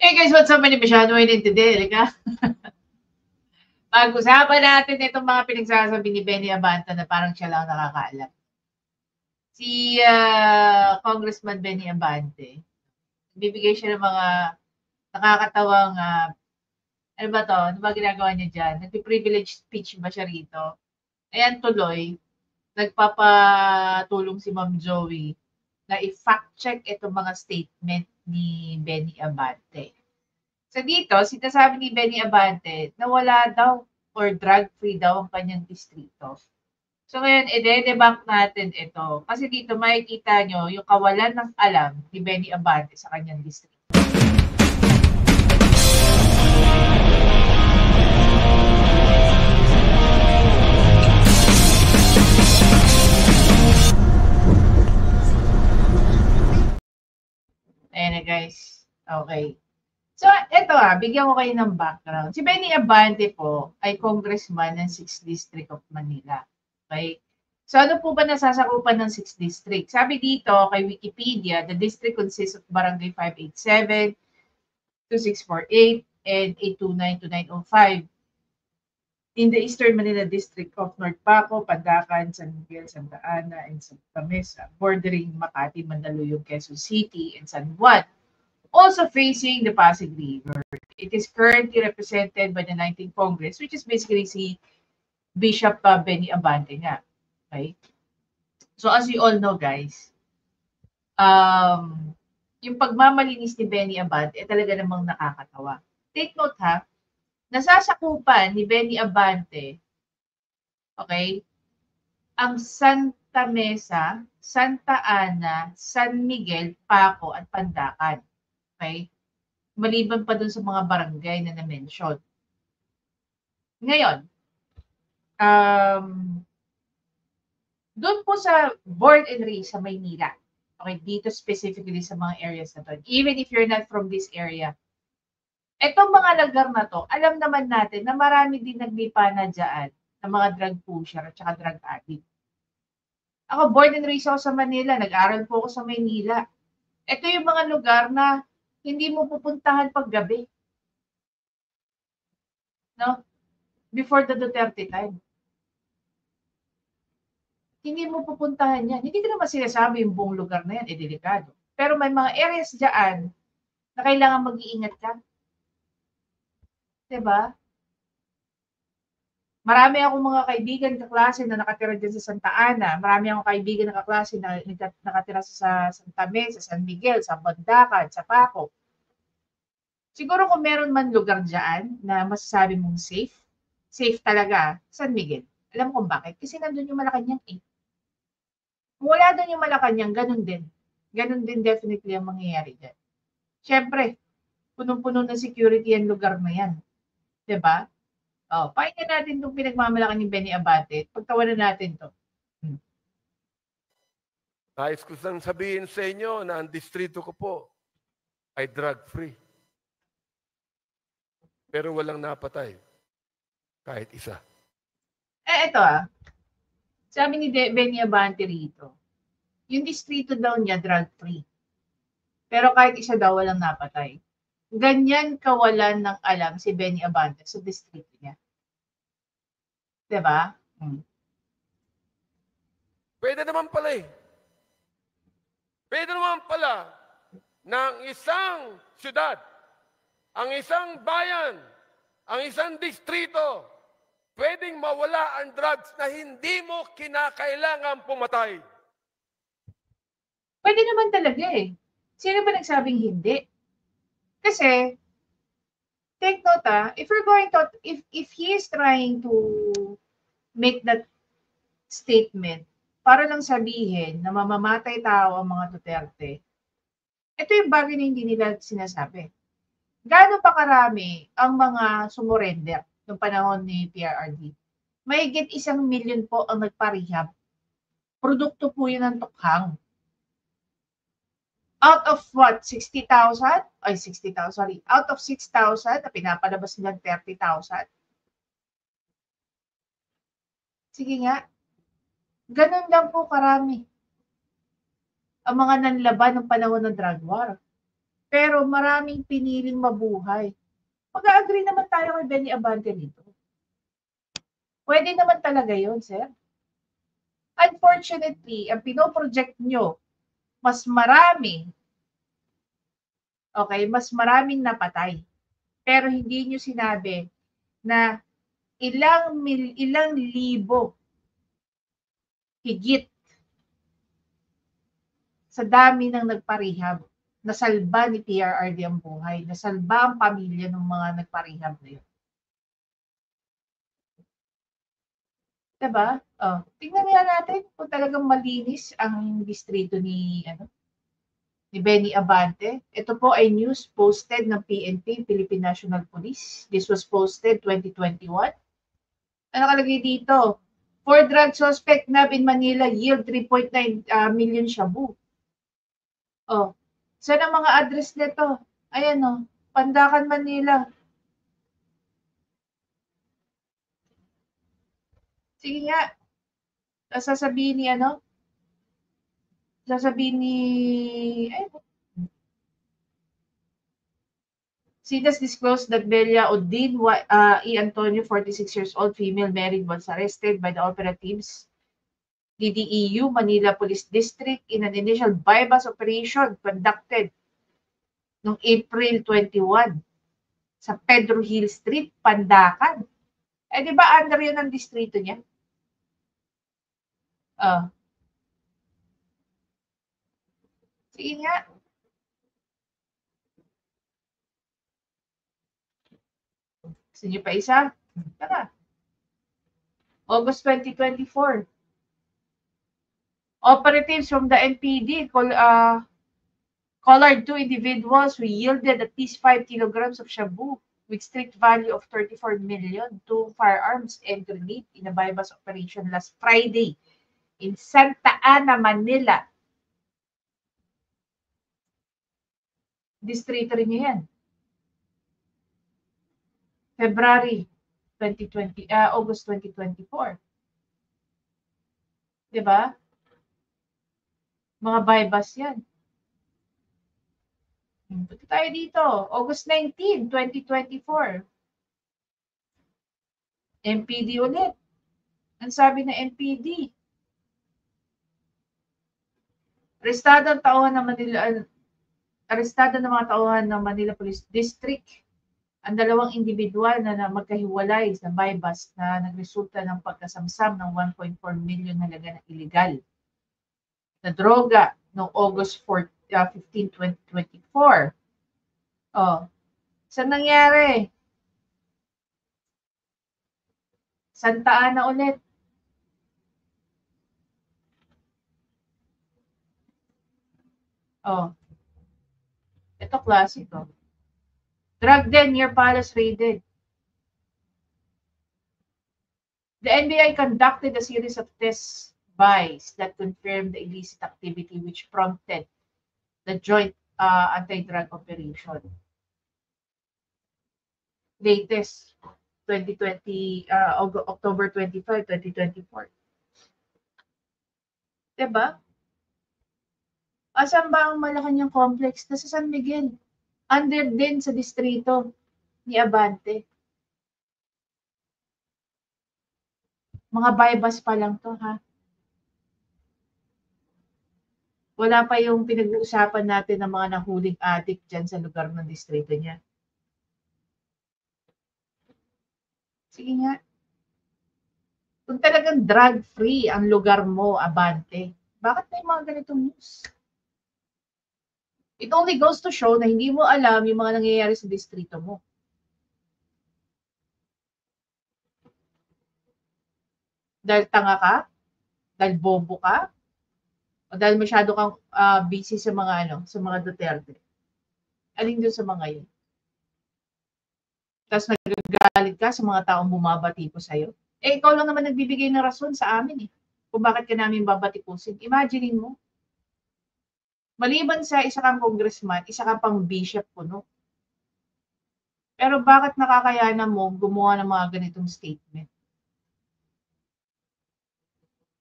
Hey guys, what's up? Masyado ngayon today. Halika. Pag-usapan natin itong mga pinagsasabi ni Benny Abante na parang siya lang nakakaalam. Si Congressman Benny Abante, bibigay siya ng mga nakakatawang, ano ba to? Ano ba ginagawa niya dyan? Nagpi-privilege speech ba siya rito? Ayan tuloy, nagpapatulong si Ma'am Joey na i-fact check itong mga statement ni Benny Abante. So dito, sinasabi ni Benny Abante na wala daw or drug-free daw ang kanyang distrito. So ngayon, ide-debunk natin ito. Kasi dito makikita nyo yung kawalan ng alam ni Benny Abante sa kanyang distrito. Ayan na guys. Okay. So, eto bigyan ko kayo ng background. Si Benny Abante po ay congressman ng 6th District of Manila. Okay? So, ano po ba nasasakupan ng 6th District? Sabi dito kay Wikipedia, the district consists of Barangay 587, 2648, and 829 to 905. In the Eastern Manila District of North Paco, Pandacan, San Miguel, Santa Ana, and Santa Mesa, bordering Makati, Mandaluyong, Quezon City, and San Juan. Also facing the Pasig River. It is currently represented by the 19th Congress, which is basically si Bishop Benny Abante nga. Okay? So as you all know guys, yung pagmamalinis ni Benny Abante talaga namang nakakatawa. Take note ha, nasasakupan ni Benny Abante, okay, ang Santa Mesa, Santa Ana, San Miguel, Paco, at Pandacan. Okay? Maliban pa dun sa mga barangay na na-mention. Ngayon, doon po sa born and raised sa Maynila, okay, dito specifically sa mga areas na to, even if you're not from this area, etong mga lugar na to, alam naman natin na marami din naglipa na dyan ng mga drug pusher at saka drug addict. Ako, born and raised ako sa Manila, nag-aral po ako sa Maynila. Ito yung mga lugar na hindi mo pupuntahan pag gabi. No? Before the Duterte time. Hindi mo pupuntahan yan. Hindi ko naman sinasabi yung buong lugar na yan, delikado. Pero may mga areas dyan na kailangan mag-iingat ka. Diba? Marami akong mga kaibigan kaklase na nakatira dyan sa Santa Ana. Marami akong kaibigan na kaklase na nakatira sa Santa Mesa, sa San Miguel, sa Pandacan, sa Paco. Siguro kung meron man lugar dyan na masasabi mong safe, safe talaga, San Miguel. Alam mo kung bakit? Kasi nandun yung Malacanang eh. Kung wala doon yung Malacanang, ganun din. Ganun din definitely ang mangyayari dyan. Siyempre, punong-puno ng security ang lugar na yan. Diba? Oh, pakinggan natin itong pinagmamalakan ni Benny Abante. Pagtawanan natin to. Nais ko sang sabihin sa inyo na ang distrito ko po ay drug-free. Pero walang napatay. Kahit isa. Ito sabi ni Benny Abante rito, yung distrito daw niya drug-free. Pero kahit isa daw walang napatay. Ganyan kawalan ng alam si Benny Abante sa distrito niya. Diba? Pwede naman pala eh. Pwede naman pala ng isang syudad, ang isang bayan, ang isang distrito, pwedeng mawala ang drugs na hindi mo kinakailangan pumatay. Pwede naman talaga eh. Sino ba nagsabing hindi? Kasi, take note if we're going to, if he is trying to make that statement para lang sabihin na mamamatay tao ang mga Duterte, ito yung bagay na hindi nila sinasabi. Gaano pa karami ang mga sumurrender noong panahon ni PRRD? Mahigit 1 million po ang nagpa-rehab. Produkto po yun ng tukhang. Out of what? 60,000? Ay, 60,000, sorry. Out of 6,000, na pinapalabas nilang 30,000. Sige nga. Ganun lang po karami ang mga nanlaban ng panahon ng drug war. pero maraming piniling mabuhay. Mag-agree naman tayo kay Benny Abante dito. Pwede naman talaga yun, sir. Unfortunately, ang pinoproject nyo, mas marami, okay, mas maraming napatay. Pero hindi nyo sinabi na ilang libo higit sa dami ng nagparehab, nasalba ni PRRD ang buhay, nasalba ang pamilya ng mga nagparehab na yun. Diba? Oh, tingnan nga natin kung talagang malinis ang distrito ni Benny Abante. Ito po ay news posted ng PNP, Philippine National Police. This was posted 2021. Ano nakalagay dito? 4 drug suspect nab in Manila yield 3.9 million shabu. Oh, saan ang mga address nito? Ayan oh, Pandakan, Manila. Sige nga, sasabihin ni sasabihin ni, ay, CIDAS disclosed that Belia Odin E. Antonio, 46 years old, female, married, was arrested by the operatives DDEU Manila Police District in an initial bypass operation conducted noong April 21 sa Pedro Hill Street, Pandacan. Eh, di ba under yun ang distrito niya? Sige nga. Gusto niyo pa isa? Tara. August 2024. Operatives from the NPD collared 2 individuals who yielded at least 5 kilograms of shabu with strict value of 34 million, 2 firearms and grenade in a bypass operation last Friday in Santa Ana, Manila. Distrito rin niya yan. February 2020, August 2024. Diba? Mga bypass yan. Punta tayo dito. August 19, 2024. NPD ulit. Ang sabi ng NPD. Arestado ng mga tauhan ng Manila Police District ang dalawang individual na magkahiwalay sa bypass na nagresulta ng pagkasamsam ng 1.4 million halaga ng illegal na droga noong August 15, 2024. Oh, saan nangyari? Santa Ana ulit. Oh, ito klasiko. Drug den near Palace raided. The NBI conducted a series of test buys that confirmed the illicit activity which prompted the joint anti-drug operation. Latest, 2020, October 25, 2024. Diba? Asan ba ang Malacanang complex? Nasa San Miguel. Under din sa distrito ni Abante. Mga bypass pa lang to, ha? Wala pa yung pinag-uusapan natin ng mga nahuling addict dyan sa lugar ng distrito niya. Sige nga. Kung talagang drug-free ang lugar mo, Abante, bakit may mga ganitong news? It only goes to show na hindi mo alam yung mga nangyayari sa distrito mo. Dahil tanga ka? Dahil bobo ka? O dahil masyado kang busy sa mga sa mga Duterte? Alin doon sa mga yun? Tapos nagagalit ka sa mga taong bumabati ko sa'yo? Eh, ikaw lang naman nagbibigay ng rason sa amin eh. Kung bakit ka namin babatikusin. Imaginein mo. Maliban sa isa kang congressman, isa kang pang bishop puno. Pero bakit nakakayanan mo gumawa ng mga ganitong statement?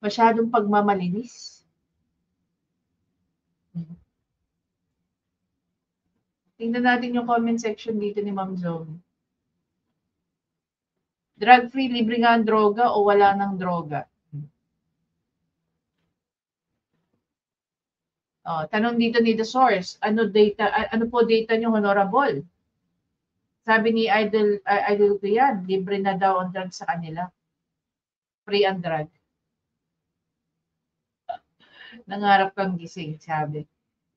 Masyadong pagmamalinis. Tingnan natin yung comment section dito ni Ma'am Zoe. Drug-free, libre nga ang droga o wala ng droga? Tanong dito ni The Source, ano po data nyo, honorable? Sabi ni Idol ko yan, libre na daw ang drug sa kanila. Free ang drug. Nangarap kang gising, sabi.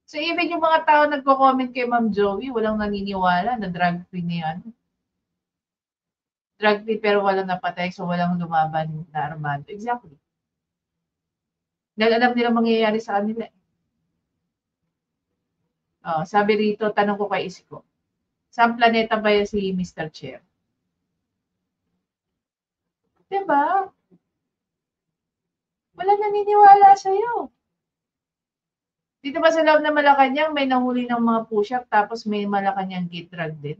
So even yung mga tao nagko-comment kay Ma'am Joey, walang naniniwala na drug-free na yan. Drug-free pero walang napatay, so walang lumaban na armado. Exactly. Dahil alam nila mangyayari sa kanila. Sabi rito, tanong ko kay Isko, saan planeta ba yan si Mr. Chair? Diba? Wala naniniwala sa'yo. Dito ba sa loob ng Malacanang may nahuli ng mga push-up tapos may Malacanang gate drug din?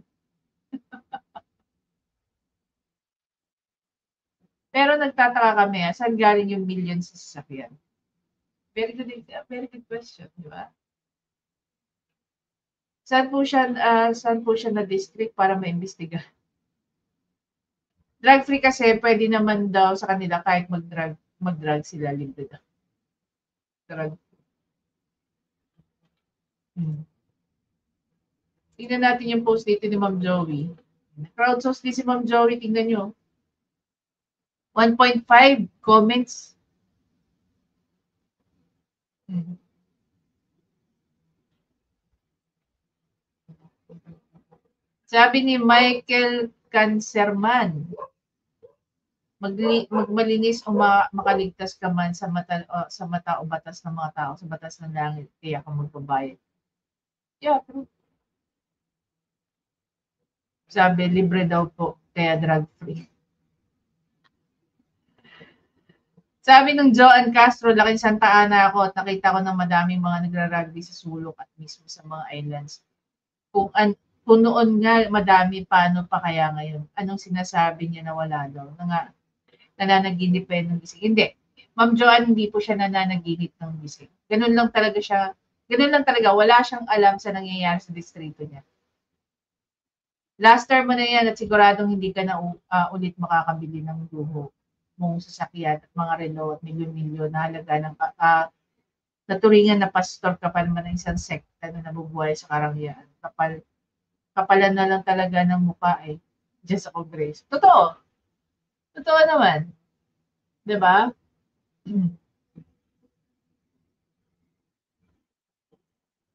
Pero nagtataka kami, saan galing yung millions sa sasakyan? Very good question, di ba? Saan po siya na district para maimbestiga? Drug free kasi pwede naman daw sa kanila kahit mag-drug sila libre daw. Drug. Tingnan natin yung post dito ni Ma'am Joey. Crowdsource din si Ma'am Joey, tingnan nyo. 1.5 comments. Sabi ni Michael Cancerman, magmalinis o makaligtas ka man sa mata o batas ng mga tao, sa batas ng langit, kaya ka magbabayad. Yeah, true. Sabi, libre daw po, kaya drug-free. Sabi ng Joan Castro, laking Santa Ana ako at nakita ko ng madaming mga nagra-rugby sa sulok at mismo sa mga islands. Kung noon nga madami, paano pa kaya ngayon? Anong sinasabi niya na wala daw? Nananaginip pa ng gising. Hindi. Ma'am Joan, hindi po siya nananaginip ng gising. Ganun lang talaga siya. Ganun lang talaga. Wala siyang alam sa nangyayari sa distrito niya. Last term mo na yan at siguradong hindi ka na ulit makakabili ng luho mong sasakyan at mga relo at milyon-milyon na halaga ng naturingan na pastor ka pa naman ng isang sekta na nabubuhay sa karangyaan. Kapalan na lang talaga ng mukha diyan sa Kongreso. Totoo. Totoo naman. Diba?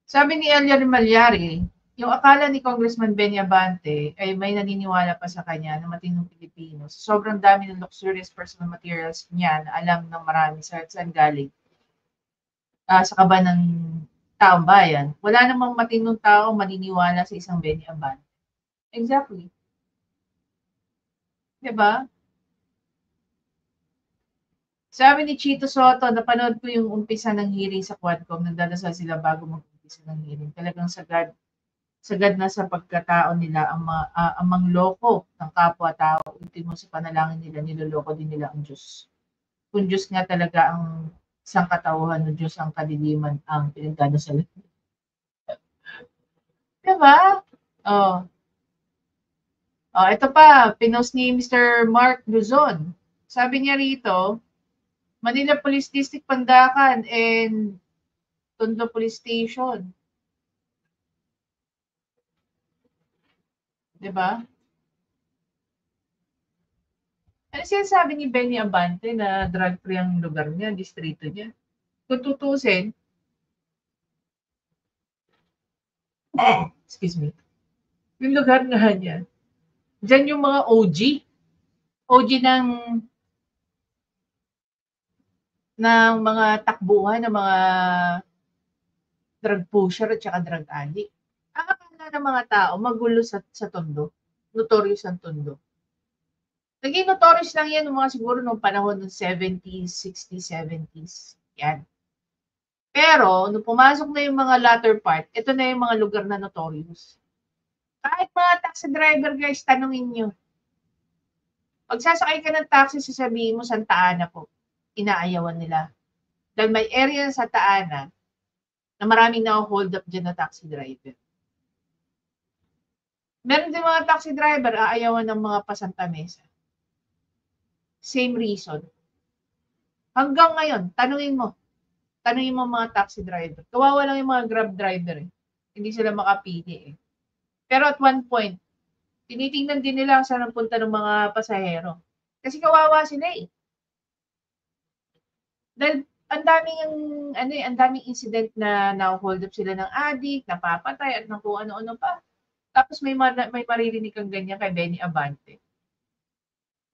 Sabi ni Elia Malyari, yung akala ni Congressman Benny Abante ay may naniniwala pa sa kanya na matinong Pilipino. Sobrang dami ng luxurious personal materials niya na alam ng marami saan galing. Sa kaba ng taong bayan. Wala namang matinong tao maniniwala sa isang Benny Abante. Exactly. Diba? Sabi ni Chito Soto, napanood ko yung umpisa ng hearing sa Quadcom, nagdadasal sila bago mag-umpisa ng hearing. Talagang sagad na sa pagkatao nila ang mangloko ng kapwa-tao. Ultimo sa panalangin nila, niloloko din nila ang Diyos. Kung Diyos nga talaga ang isang katauhan ng Diyos, ang kadiliman ang pinagdadasalan. Diba? Ito pa, pinost ni Mr. Mark Luzon. Sabi niya rito, Manila Police District Pandacan and Tondo Police Station. Diba? Ano sinasabi ni Benny Abante na drug-free ang lugar niya, distrito niya? Kung tutusin, excuse me, yung lugar nga niya, dyan yung mga OG ng mga takbuhan, ng mga drug pusher at saka drug addict. Ang akala ng mga tao, magulo sa Tondo. Notorious ang Tondo. Naging notorious lang yan mga siguro nung panahon ng 70s, 60s, 70s. Yan. Pero, nung pumasok na yung mga latter part, ito na yung mga lugar na notorious. Kahit mga taxi driver guys, tanungin nyo. Pag sasakay ka ng taxi, sasabihin mo, Santa Ana po. Inaayawan nila. Dahil may area sa Santa Ana na maraming na-hold up dyan na taxi driver. Meron din mga taxi driver, aayawan ng mga pasantamesa. Same reason. Hanggang ngayon, tanungin mo mga taxi driver. Kawawa lang yung mga Grab driver eh. Hindi sila makapili eh. Pero at one point, tinitingnan din nila saan ang punta ng mga pasahero. Kasi kawawa sila eh. Dahil ang daming incident na na-hold up sila ng addict, napapatay at ng kung ano-ano pa. Tapos may maririnig kang ganyan kay Benny Abante.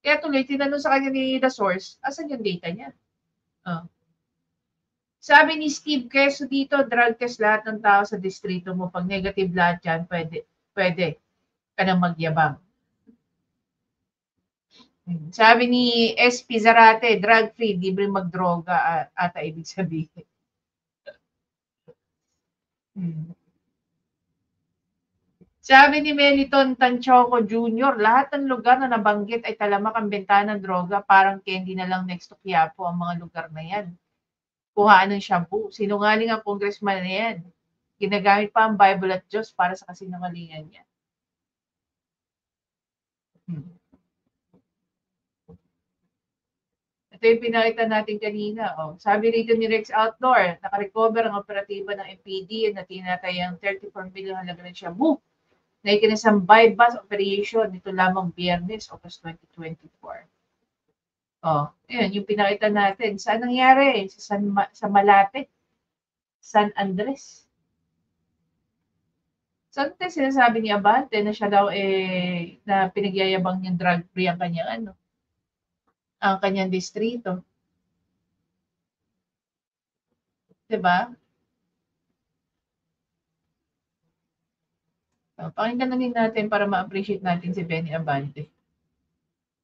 Kaya tuloy, tinanong sa kanya ni The Source, asan yung data niya? Oh. Sabi ni Steve Queso dito, drug test lahat ng tao sa distrito mo. Pag negative lahat yan, pwede ka nang magyabang. Sabi ni SP Zarate, drug-free, libre magdroga ata ibig sabihin. Sabi ni Meliton Tanchoco Jr., lahat ng lugar na nabanggit ay talamak ang benta ng droga, parang candy na lang next to Quiapo ang mga lugar na yan. Kuhaan ng shampoo. Sinungaling ang congressman na yan. Ginagamit pa ang Bible at Diyos para sa kasinungalingan niya. Ito yung pinakita natin kanina. Oh. Sabi rito ni Rex Outdoor, nakarecover ang operatiba ng MPD na tinatayang 34 million halaga ng shampoo na ikinasang bypass operation nito lamang Biyernes, August 2024. Oh, ayun, yung pinakita natin. Saan nangyari? Sa Malate. San Andres. Saan sinasabi ni Abante na siya daw na pinagyayabang niyang drug-free ang kanyang distrito. Diba? So, pakinggan natin para ma-appreciate natin si Benny Abante.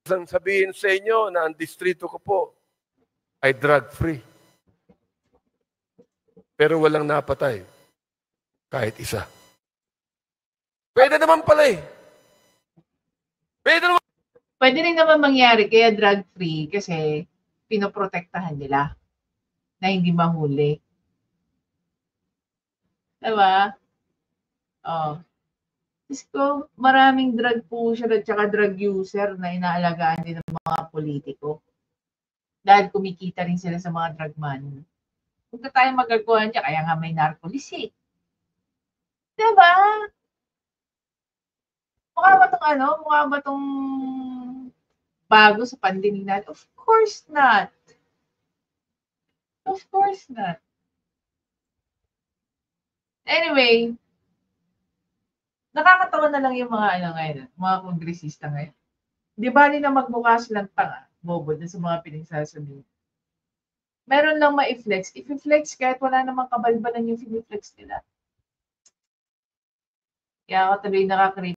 Sabihin sa inyo na ang distrito ko po ay drug-free. Pero walang napatay. Kahit isa. Pwede naman pala eh. Pwede rin naman mangyari kaya drug-free kasi pinoprotektahan nila na hindi mahuli. Diba? Oh. Kasi ko, maraming drug pusher at saka drug user na inaalagaan din ng mga politiko. Dahil kumikita rin sila sa mga drug money. Huwag na tayong magagawa niya, kaya nga may narcolis eh. Diba? Mukha ba tong bago sa pandinig natin? Of course not. Of course not. Anyway, nakakatawa na lang yung mga kongresista ngayon. Di ba na magmukha silang tanga, bobo na sa mga pinagsasabi. Meron lang ma-flex. I-flex kahit wala namang kabalbalan yung finiflex nila. Kaya ako tuloy nakaka